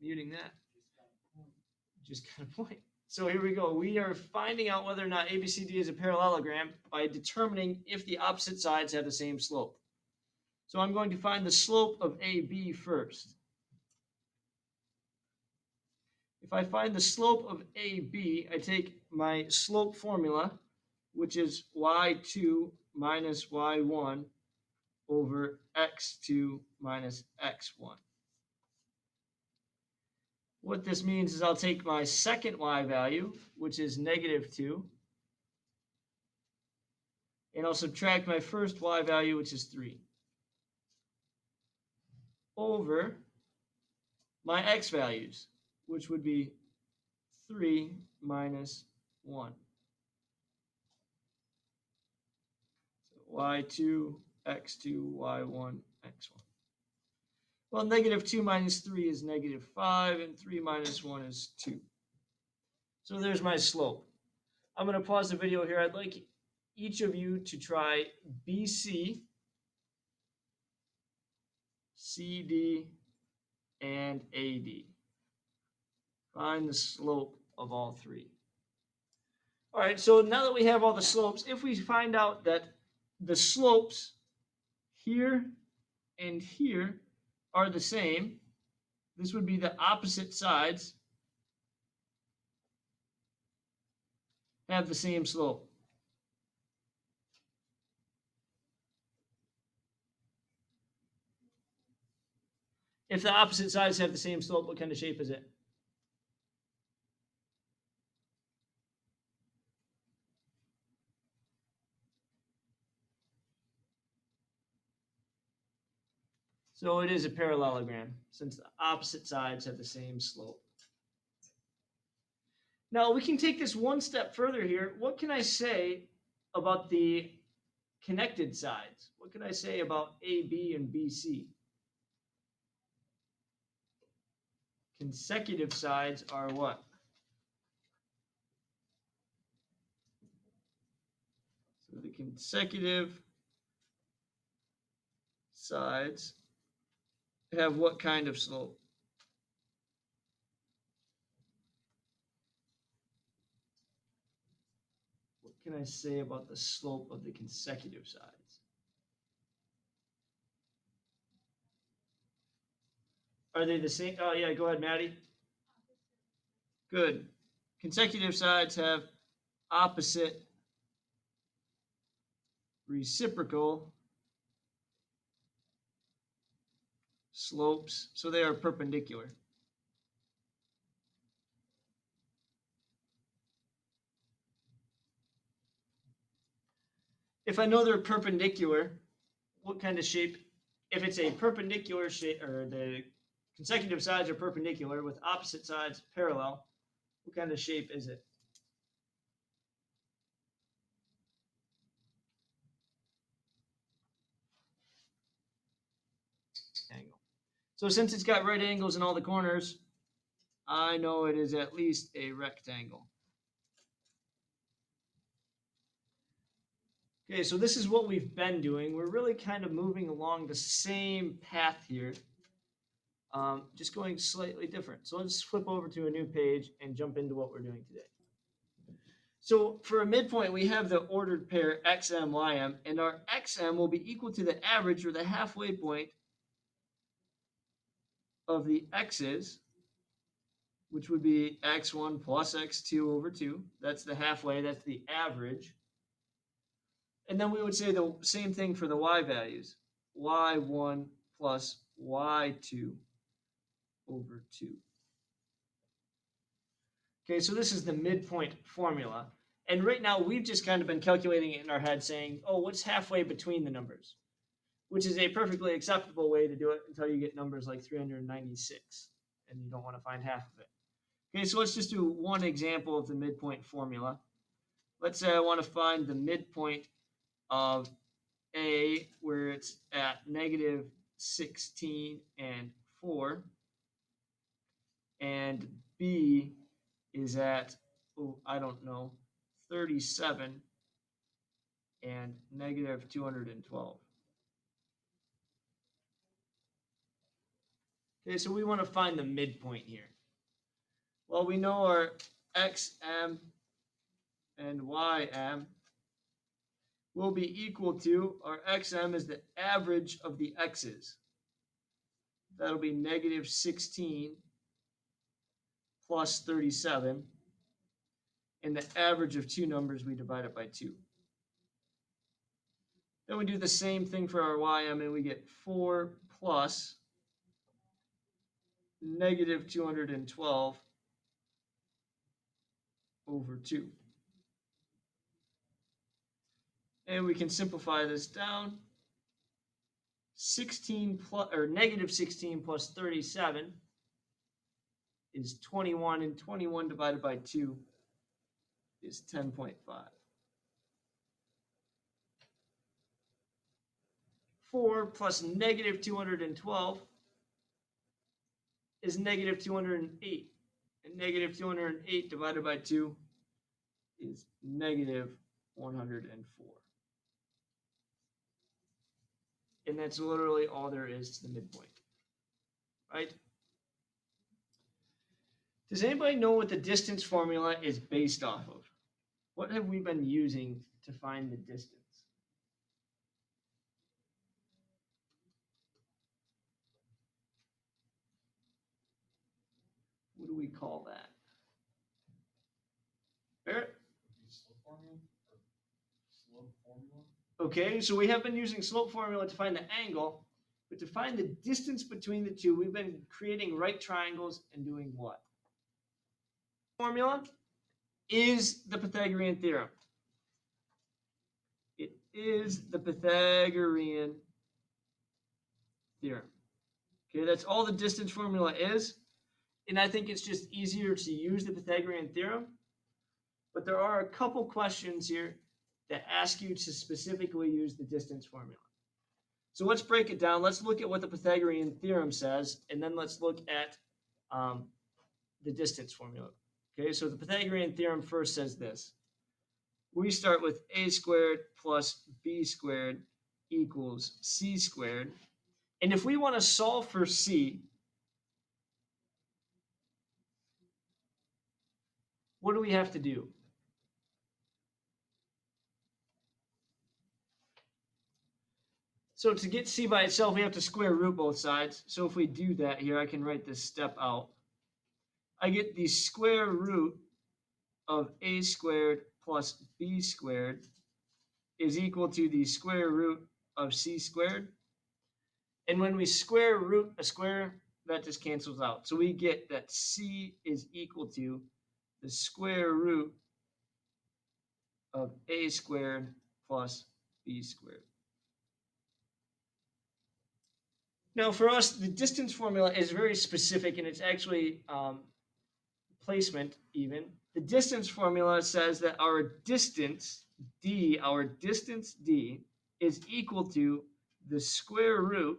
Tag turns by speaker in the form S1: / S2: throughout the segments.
S1: muting that. Just got a point. So here we go. We are finding out whether or not ABCD is a parallelogram by determining if the opposite sides have the same slope. So I'm going to find the slope of AB first. If I find the slope of AB, I take my slope formula, which is y2 minus y1 over x2 minus x1. What this means is I'll take my second y value, which is -2, and I'll subtract my first y value, which is 3, over my x values, which would be 3 minus 1. So y2, x2, y1, x1. Well, -2 minus 3 is -5, and 3 minus 1 is 2. So there's my slope. I'm going to pause the video here. I'd like each of you to try BC, CD, and AD. Find the slope of all three. All right, so now that we have all the slopes, if we find out that the slopes here and here are the same, this would be the opposite sides have the same slope. If the opposite sides have the same slope, what kind of shape is it? So it is a parallelogram, since the opposite sides have the same slope. Now we can take this one step further here. What can I say about the connected sides? What can I say about AB and BC? Consecutive sides are what? So the consecutive sides have what kind of slope? What can I say about the slope of the consecutive sides? Are they the same? Oh, yeah, go ahead, Maddie. Good. Consecutive sides have opposite reciprocal slopes, so they are perpendicular. If I know they're perpendicular, what kind of shape? If it's a perpendicular shape, or the consecutive sides are perpendicular with opposite sides parallel, what kind of shape is it? Angle. So since it's got right angles in all the corners, I know it is at least a rectangle. Okay, so this is what we've been doing. We're really kind of moving along the same path here, just going slightly different. So let's flip over to a new page and jump into what we're doing today. So for a midpoint, we have the ordered pair xm, ym, and our xm will be equal to the average or the halfway point of the x's, which would be x1 plus x2 over 2. That's the halfway, that's the average. And then we would say the same thing for the y values. Y1 plus y2 over 2. Okay, so this is the midpoint formula. And right now we've just kind of been calculating it in our head saying, oh, what's halfway between the numbers? Which is a perfectly acceptable way to do it until you get numbers like 396 and you don't want to find half of it. Okay, so let's just do one example of the midpoint formula. Let's say I want to find the midpoint of A, where it's at -16 and 4, and B is at, oh, I don't know, 37 and -212. Okay, so we want to find the midpoint here. Well, we know our xm and ym will be equal to, our xm is the average of the x's. That'll be negative 16 plus 37. And the average of two numbers, we divide it by 2. Then we do the same thing for our ym, and we get 4 plus negative 212 over 2. And we can simplify this down. 16 plus, or negative 16 plus 37 is 21, and 21 divided by 2 is 10.5. 4 plus negative 212 is negative 208. And negative 208 divided by 2 is negative 104. And that's literally all there is to the midpoint, right? Does anybody know what the distance formula is based off of? What have we been using to find the distance? What do we call that? Barrett?
S2: Slope formula.
S1: Okay, so we have been using slope formula to find the angle, but to find the distance between the two, we've been creating right triangles and doing what? Formula is the Pythagorean theorem. It is the Pythagorean theorem. Okay, that's all the distance formula is. And I think it's just easier to use the Pythagorean theorem. But there are a couple questions here that ask you to specifically use the distance formula. So let's break it down. Let's look at what the Pythagorean theorem says, and then let's look at the distance formula. Okay, so the Pythagorean theorem first says this. We start with a squared plus b squared equals c squared. And if we want to solve for c, what do we have to do? So to get c by itself, we have to square root both sides. So if we do that here, I can write this step out. I get the square root of a squared plus b squared is equal to the square root of c squared. And when we square root a square, that just cancels out. So we get that c is equal to the square root of a squared plus b squared. Now for us, the distance formula is very specific, and it's actually placement even. The distance formula says that our distance d, is equal to the square root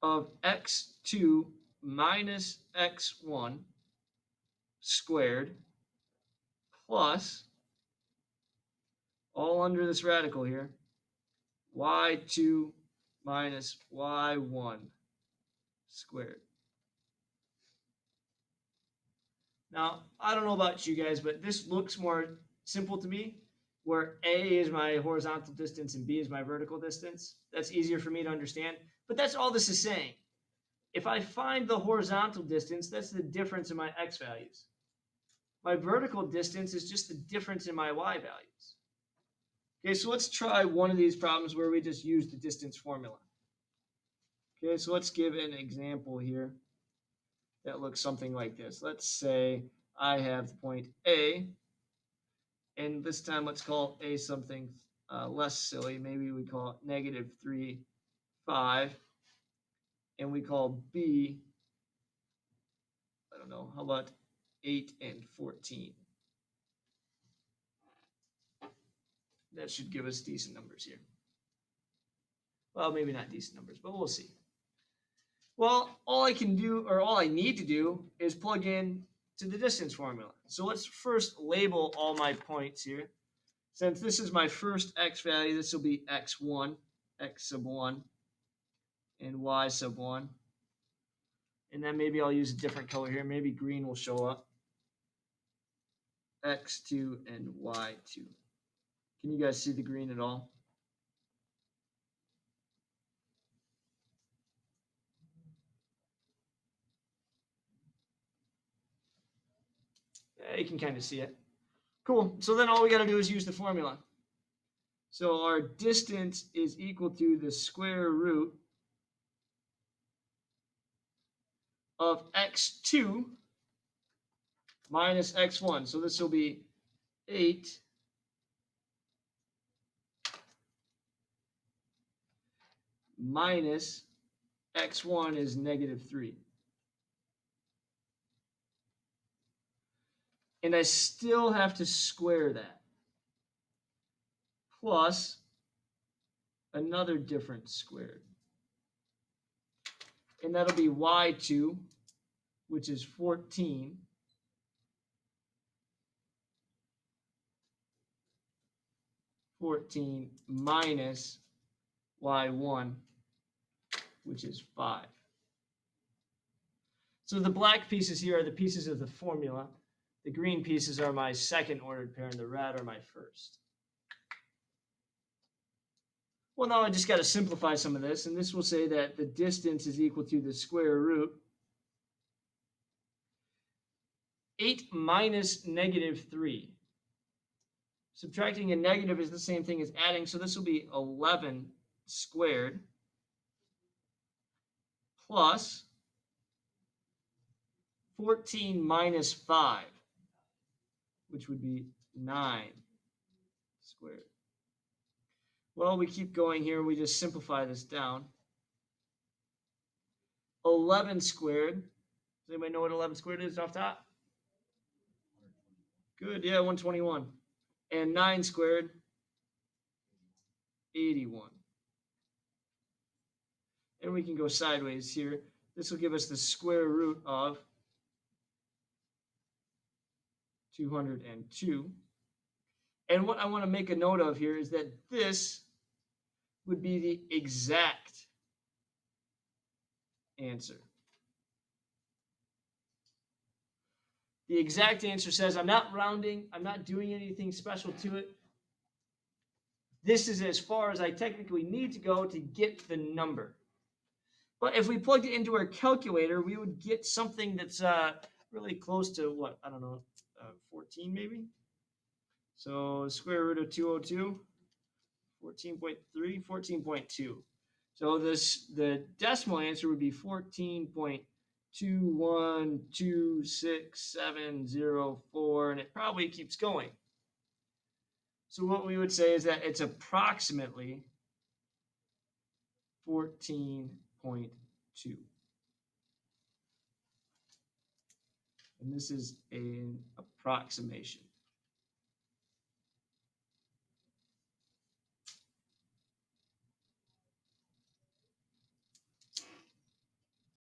S1: of x2 minus x1 squared plus, all under this radical here, y2 minus y1 squared. Now, I don't know about you guys, but this looks more simple to me, where A is my horizontal distance and B is my vertical distance. That's easier for me to understand. But that's all this is saying. If I find the horizontal distance, that's the difference in my x values. My vertical distance is just the difference in my y values. Okay, so let's try one of these problems where we just use the distance formula. Okay, so let's give an example here that looks something like this. Let's say I have the point A, and this time let's call A something less silly. Maybe we call it negative 3, 5, and we call B, I don't know, how about 8 and 14? That should give us decent numbers here. Well, maybe not decent numbers, but we'll see. Well, all I can do, or all I need to do, is plug in to the distance formula. So let's first label all my points here. Since this is my first x value, this will be x1, x sub 1. and y sub 1. And then maybe I'll use a different color here. Maybe green will show up. X2 and Y2. Can you guys see the green at all? Yeah, you can kind of see it. Cool. So then all we got to do is use the formula. So our distance is equal to the square root of x2 minus x1. So this will be 8 minus x1 is negative 3. And I still have to square that. Plus another difference squared. And that'll be y2, which is 14. Minus y1, which is 5. So the black pieces here are the pieces of the formula. The green pieces are my second ordered pair, and the red are my first. Well, now I just got to simplify some of this, and this will say that the distance is equal to the square root 8 minus negative 3. Subtracting a negative is the same thing as adding, so this will be 11 squared plus 14 minus 5, which would be 9 squared. Well, we keep going here. We just simplify this down. 11 squared. Does anybody know what 11 squared is off top? Good, yeah, 121. And 9 squared, 81. And we can go sideways here. This will give us the square root of 202. And what I want to make a note of here is that this would be the exact answer. The exact answer says I'm not rounding, I'm not doing anything special to it. This is as far as I technically need to go to get the number. But if we plugged it into our calculator, we would get something that's really close to what? I don't know, 14 maybe? So square root of 202, 14.3, 14.2. So the decimal answer would be 14.212670, and it probably keeps going. So what we would say is that it's approximately 14.2. And this is an approximation.